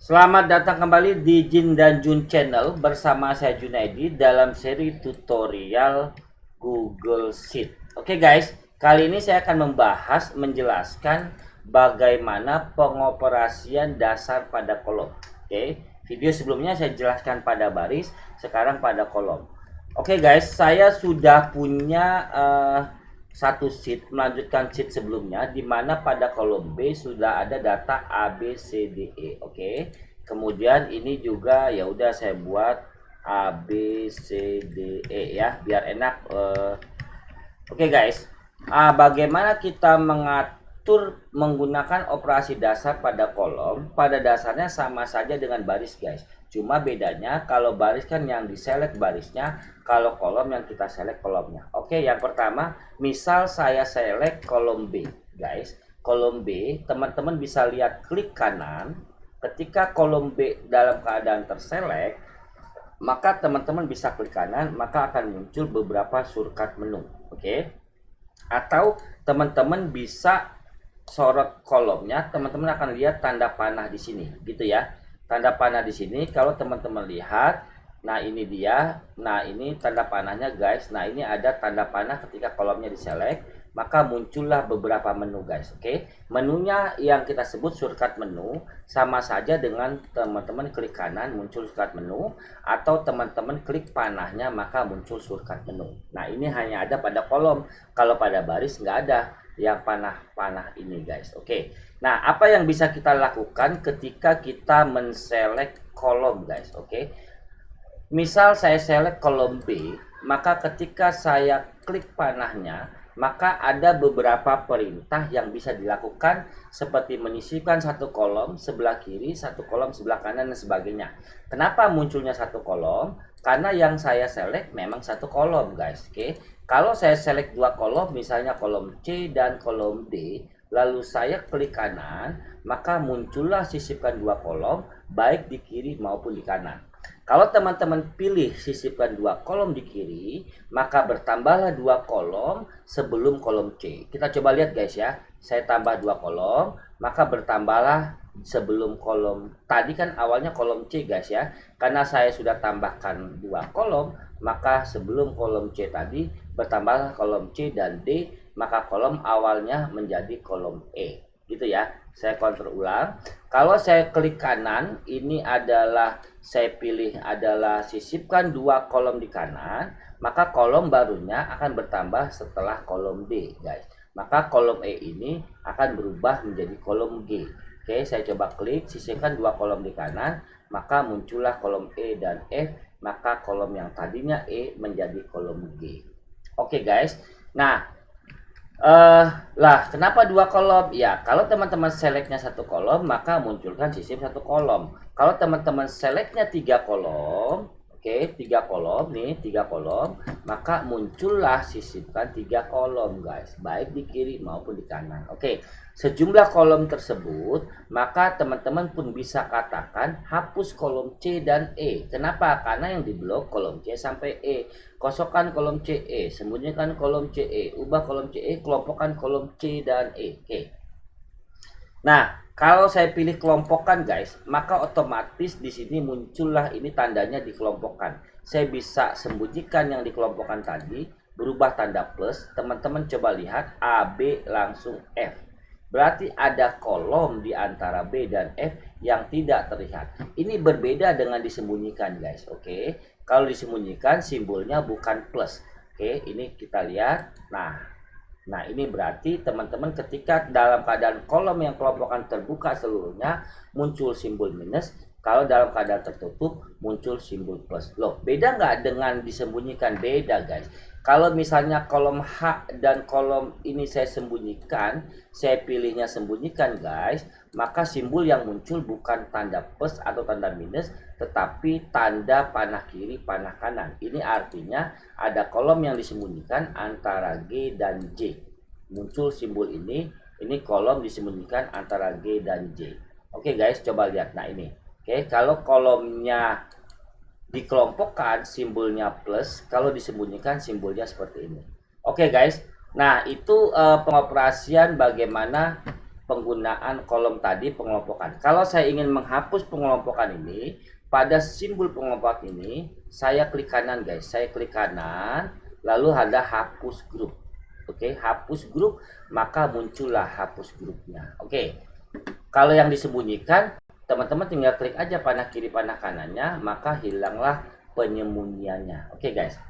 Selamat datang kembali di Jin dan Jun Channel bersama saya Junaidi dalam seri tutorial Google Sheet. Oke guys, kali ini saya akan menjelaskan bagaimana pengoperasian dasar pada kolom. Oke, video sebelumnya saya jelaskan pada baris, sekarang pada kolom. Oke guys, saya sudah punya satu sheet melanjutkan sheet sebelumnya di mana pada kolom B sudah ada data A B C D E. Oke. Kemudian ini juga ya udah saya buat A B C D E ya biar enak. Oke guys. Bagaimana kita mengatur menggunakan operasi dasar pada kolom? Pada dasarnya sama saja dengan baris guys. Cuma bedanya kalau baris kan yang diselect barisnya, kalau kolom yang kita select kolomnya. Oke, yang pertama, misal saya select kolom B, guys. Kolom B, teman-teman bisa lihat klik kanan. Ketika kolom B dalam keadaan terselect, maka teman-teman bisa klik kanan, maka akan muncul beberapa shortcut menu. Oke. Atau teman-teman bisa sorot kolomnya, teman-teman akan lihat tanda panah di sini, gitu ya. Tanda panah di sini kalau teman-teman lihat, nah ini dia, nah ini tanda panahnya guys. Nah ini ada tanda panah ketika kolomnya diselect, maka muncullah beberapa menu guys. Oke, menunya yang kita sebut shortcut menu sama saja dengan teman-teman klik kanan muncul shortcut menu, atau teman-teman klik panahnya maka muncul shortcut menu. Nah ini hanya ada pada kolom, kalau pada baris nggak ada yang panah-panah ini guys. Oke, nah apa yang bisa kita lakukan ketika kita menselect kolom guys? Oke, misal saya select kolom B, maka ketika saya klik panahnya, maka ada beberapa perintah yang bisa dilakukan seperti menyisipkan satu kolom sebelah kiri, satu kolom sebelah kanan dan sebagainya. Kenapa munculnya satu kolom? Karena yang saya select memang satu kolom guys. Oke, kalau saya select dua kolom, misalnya kolom C dan kolom D, lalu saya klik kanan, maka muncullah sisipkan dua kolom baik di kiri maupun di kanan. Kalau teman-teman pilih sisipkan dua kolom di kiri, maka bertambahlah dua kolom sebelum kolom C. Kita coba lihat guys ya. Saya tambah dua kolom, maka bertambahlah sebelum kolom. Tadi kan awalnya kolom C guys ya. Karena saya sudah tambahkan dua kolom, maka sebelum kolom C tadi bertambahlah kolom C dan D, maka kolom awalnya menjadi kolom E. Gitu ya. Saya kontrol ulang. Kalau saya klik kanan, ini adalah saya pilih adalah sisipkan dua kolom di kanan, maka kolom barunya akan bertambah setelah kolom D guys. Maka kolom E ini akan berubah menjadi kolom G. Oke, saya coba klik sisipkan dua kolom di kanan, maka muncullah kolom E dan F, maka kolom yang tadinya E menjadi kolom G. Oke guys. Nah, kenapa dua kolom? Ya, kalau teman-teman selectnya satu kolom, maka munculkan sisip satu kolom. Kalau teman-teman selectnya tiga kolom, oke, tiga kolom nih, tiga kolom, maka muncullah sisipkan tiga kolom, guys, baik di kiri maupun di kanan. Oke, sejumlah kolom tersebut, maka teman-teman pun bisa katakan hapus kolom C dan E. Kenapa? Karena yang diblok kolom C sampai E. Kosongkan kolom CE, sembunyikan kolom CE, ubah kolom CE, kelompokkan kolom C dan E. Oke. Nah, kalau saya pilih kelompokkan guys, maka otomatis di sini muncullah ini tandanya dikelompokkan. Saya bisa sembunyikan yang dikelompokkan tadi, berubah tanda plus. Teman-teman coba lihat A, B langsung F. Berarti ada kolom di antara B dan F yang tidak terlihat. Ini berbeda dengan disembunyikan guys. Oke. Kalau disembunyikan simbolnya bukan plus. Oke, ini kita lihat. Nah ini berarti teman-teman ketika dalam keadaan kolom yang kelompokan terbuka seluruhnya muncul simbol minus. Kalau dalam keadaan tertutup muncul simbol plus. Loh, beda nggak dengan disembunyikan? Beda guys. Kalau misalnya kolom H dan kolom ini saya sembunyikan, saya pilihnya sembunyikan guys, maka simbol yang muncul bukan tanda plus atau tanda minus, tetapi tanda panah kiri panah kanan. Ini artinya ada kolom yang disembunyikan antara G dan J. Muncul simbol ini kolom disembunyikan antara G dan J. Oke guys, coba lihat. Nah ini. Oke, kalau kolomnya dikelompokkan simbolnya plus, kalau disembunyikan simbolnya seperti ini. Oke guys. Nah, itu pengoperasian bagaimana penggunaan kolom tadi pengelompokan. Kalau saya ingin menghapus pengelompokan ini, pada simbol pengelompokan ini saya klik kanan guys, saya klik kanan, lalu ada hapus grup. Oke, hapus grup, maka muncullah hapus grupnya. Oke, kalau yang disembunyikan, teman-teman tinggal klik aja panah kiri panah kanannya, maka hilanglah penyembunyiannya. Oke guys.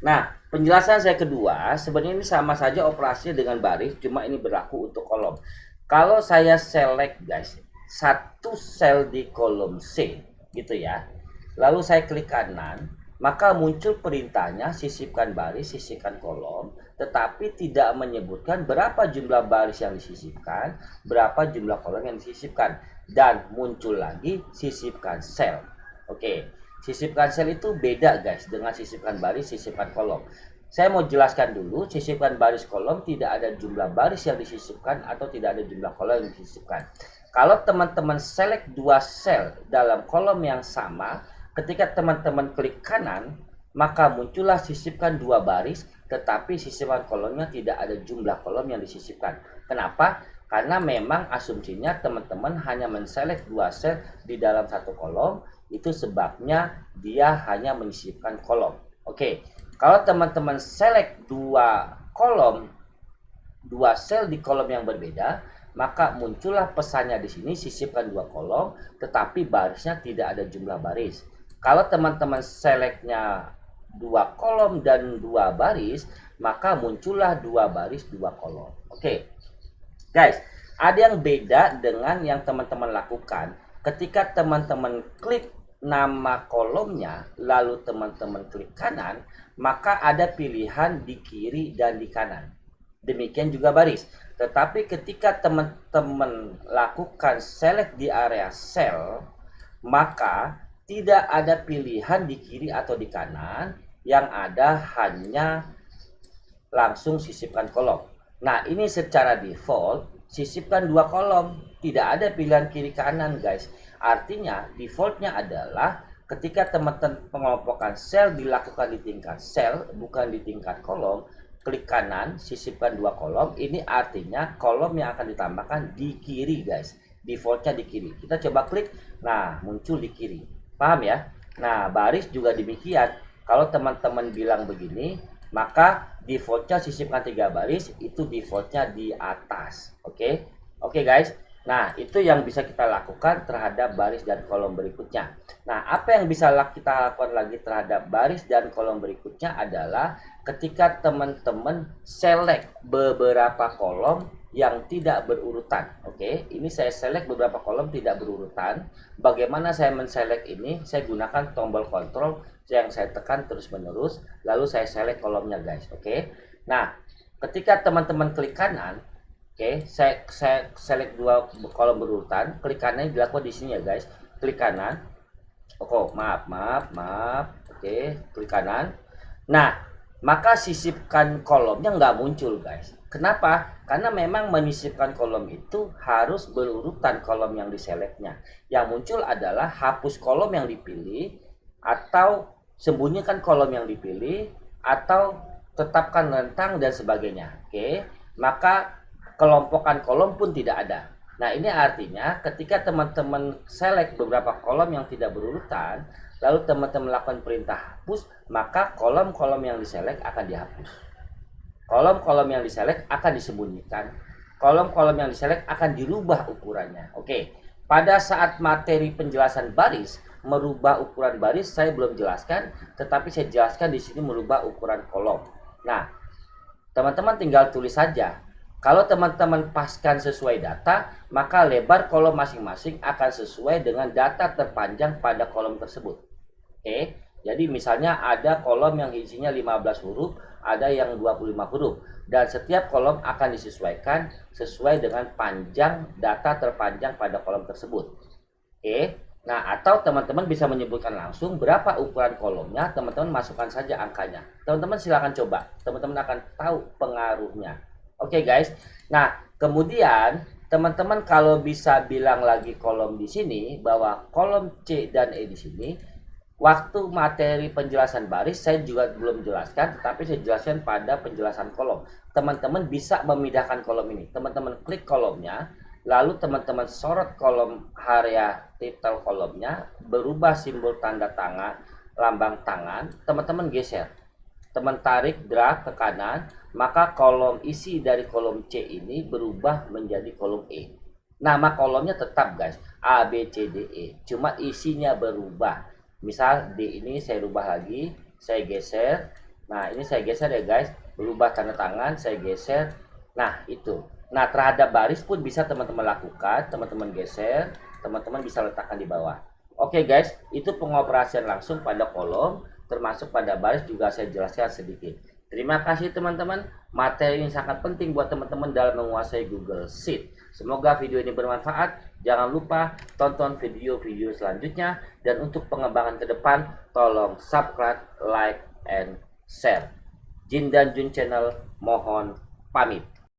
Nah, penjelasan saya kedua, sebenarnya ini sama saja operasinya dengan baris, cuma ini berlaku untuk kolom. Kalau saya select guys, satu sel di kolom C, gitu ya. Lalu saya klik kanan, maka muncul perintahnya sisipkan baris, sisipkan kolom, tetapi tidak menyebutkan berapa jumlah baris yang disisipkan, berapa jumlah kolom yang disisipkan, dan muncul lagi sisipkan sel. Oke. Sisipkan sel itu beda guys dengan sisipkan baris, sisipkan kolom. Saya mau jelaskan dulu, sisipkan baris kolom tidak ada jumlah baris yang disisipkan atau tidak ada jumlah kolom yang disisipkan. Kalau teman-teman select dua sel dalam kolom yang sama, ketika teman-teman klik kanan, maka muncullah sisipkan dua baris, tetapi sisipkan kolomnya tidak ada jumlah kolom yang disisipkan. Kenapa? Karena memang asumsinya teman-teman hanya menselect dua sel di dalam satu kolom, itu sebabnya dia hanya menyisipkan kolom. Oke, kalau teman-teman select dua kolom, dua sel di kolom yang berbeda, maka muncullah pesannya di sini sisipkan dua kolom, tetapi barisnya tidak ada jumlah baris. Kalau teman-teman selectnya dua kolom dan dua baris, maka muncullah dua baris dua kolom. Oke, guys, ada yang beda dengan yang teman-teman lakukan. Ketika teman-teman klik nama kolomnya, lalu teman-teman klik kanan, maka ada pilihan di kiri dan di kanan. Demikian juga baris. Tetapi ketika teman-teman lakukan select di area sel, maka tidak ada pilihan di kiri atau di kanan, yang ada hanya langsung sisipkan kolom. Nah, ini secara default sisipkan dua kolom, tidak ada pilihan kiri kanan guys. Artinya defaultnya adalah ketika teman-teman pengelompokan sel dilakukan di tingkat sel, bukan di tingkat kolom, klik kanan, sisipkan dua kolom. Ini artinya kolom yang akan ditambahkan di kiri guys. Defaultnya di kiri. Kita coba klik, nah muncul di kiri. Paham ya? Nah, baris juga demikian. Kalau teman-teman bilang begini, maka defaultnya sisipkan 3 baris, itu defaultnya di atas. Oke? Oke guys. Nah, itu yang bisa kita lakukan terhadap baris dan kolom berikutnya. Nah, apa yang bisa kita lakukan lagi terhadap baris dan kolom berikutnya adalah ketika teman-teman select beberapa kolom yang tidak berurutan. Oke, ini saya select beberapa kolom tidak berurutan. Bagaimana saya men-select ini? Saya gunakan tombol kontrol yang saya tekan terus-menerus, lalu saya select kolomnya guys. Oke. Nah, ketika teman-teman klik kanan, oke, saya select dua kolom berurutan, klik kanan dilakukan di sini ya guys. Klik kanan. Oh, maaf. Oke, klik kanan. Nah, maka sisipkan kolomnya nggak muncul guys. Kenapa? Karena memang menyisipkan kolom itu harus berurutan kolom yang diselectnya. Yang muncul adalah hapus kolom yang dipilih, atau sembunyikan kolom yang dipilih, atau tetapkan rentang dan sebagainya. Oke, maka kelompokan kolom pun tidak ada. Nah, ini artinya ketika teman-teman select beberapa kolom yang tidak berurutan, lalu teman-teman melakukan perintah hapus, maka kolom-kolom yang diselect akan dihapus. Kolom-kolom yang diselect akan disembunyikan. Kolom-kolom yang diselect akan dirubah ukurannya. Oke, pada saat materi penjelasan baris, merubah ukuran baris saya belum jelaskan, tetapi saya jelaskan di sini merubah ukuran kolom. Nah, teman-teman tinggal tulis saja. Kalau teman-teman paskan sesuai data, maka lebar kolom masing-masing akan sesuai dengan data terpanjang pada kolom tersebut. Oke, jadi misalnya ada kolom yang isinya 15 huruf, ada yang 25 huruf, dan setiap kolom akan disesuaikan sesuai dengan panjang data terpanjang pada kolom tersebut. Oke, nah atau teman-teman bisa menyebutkan langsung berapa ukuran kolomnya, teman-teman masukkan saja angkanya. Teman-teman silakan coba, teman-teman akan tahu pengaruhnya. Oke guys, nah kemudian teman-teman kalau bisa bilang lagi kolom di sini, bahwa kolom C dan E di sini Waktu materi penjelasan baris saya juga belum jelaskan, tetapi saya jelaskan pada penjelasan kolom. Teman-teman bisa memindahkan kolom ini. Teman-teman klik kolomnya, lalu teman-teman sorot kolom area title kolomnya, berubah simbol tanda tangan, lambang tangan, teman-teman geser. Teman tarik drag ke kanan, maka kolom isi dari kolom C ini berubah menjadi kolom E. Nama kolomnya tetap guys, A, B, C, D, E. Cuma isinya berubah. Misal D ini saya rubah lagi, saya geser. Nah ini saya geser ya guys, berubah tanda tangan, saya geser. Nah itu. Nah terhadap baris pun bisa teman-teman lakukan, teman-teman geser, teman-teman bisa letakkan di bawah. Oke guys, itu pengoperasian langsung pada kolom, termasuk pada baris juga saya jelaskan sedikit. Terima kasih teman-teman, materi ini sangat penting buat teman-teman dalam menguasai Google Sheet. Semoga video ini bermanfaat. Jangan lupa tonton video-video selanjutnya. Dan untuk pengembangan ke depan, tolong subscribe, like, and share. Jin dan Jun Channel mohon pamit.